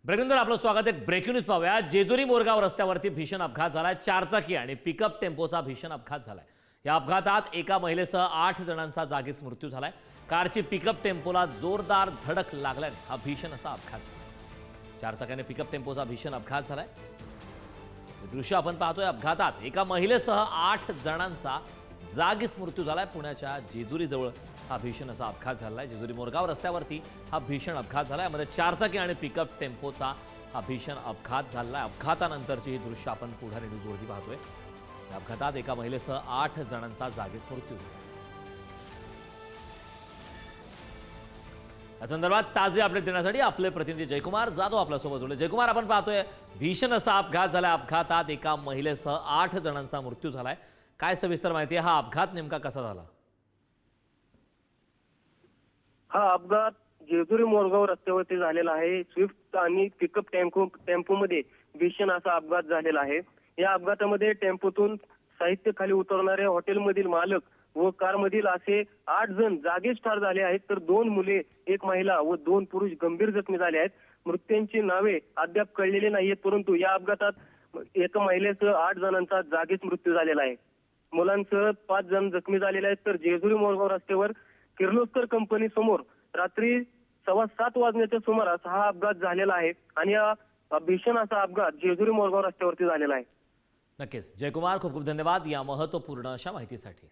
Breaking आपलं स्वागत आहे। ब्रेकिंग न्यूज पाहूया। जेजुरी मोरगाव रस्त्यावरती भीषण अपघात झालाय। चारचाकी आणि पिकअप टेम्पोचा भीषण अपघात झालाय। या अपघातात एका महिलेसह 8 जणांचा जागीच मृत्यू झालाय। कारची पिकअप टेम्पोला जोरदार धडक लागल्याने हा भीषण असा अपघात झाला। चारचाकीने पिकअप टेम्पोचा भीषण अपघात झालाय। हे दृश्य आपण पाहतोय। अपघातात एका महिलेसह 8 जणांचा जागीच मृत्यू झालाय। पुण्याच्या जेजुरी जवळ हा भीषण असा अपघात झालाय। जेजुरी मोरगाव रस्त्यावरती हा भीषण अपघात झालाय। यामध्ये चारचाकी आणि पिकअप टेम्पोचा हा भीषण अपघात झालाय। अपघातानंतरची ही दृश्य आपण पुढारी न्यूजवरती पाहतोय। या अपघातात एका महिलेसह 8 जणांचा जागीच मृत्यू झाला। या संदर्भात ताजे अपडेट देण्यासाठी आपले प्रतिनिधी जयकुमार जाधव आपल्यासोबत जोडले। जयकुमार, आपण पाहतोय भीषण असा अपघात झालाय। अपघातात एका महिलेसह 8 जणांचा मृत्यू झालाय। काय सविस्तर माहिती आहे? हा अपघात नेमका कसा झाला? हा अपघात जेजुरी मोरगाव रस्त्यावरती झालेला आहे। स्विफ्ट आणि पिकअप टेम्पोमध्ये भीषण असा अपघात झालेला आहे। या अपघातामध्ये टेम्पोतून साहित्य खाली उतरणारे हॉटेलमधील मालक व कारमधील असे 8 जण जागीच ठार झाले आहेत, तर 2 मुले, 1 महिला व 2 पुरुष गंभीर जखमी झाले आहेत। मृत्यूंची नावे अद्याप कळलेली नाहीत, परंतु या अपघातात एका महिलेसह 8 जणांचा जागीच मृत्यू झालेला आहे। मुलांसह 5 जण जखमी झालेले आहेत। तर जेजुरी मोरगाव रस्त्यावर किर्लोस्कर कंपनी समोर रात्री 7:15 वाजण्याच्या सुमारास हा अपघात झालेला आहे आणि हा भीषण असा अपघात जेजुरी मोरगाव रस्त्यावरती झालेला आहे। नक्कीच जयकुमार, खूप खूप धन्यवाद या महत्त्वपूर्ण अशा माहितीसाठी।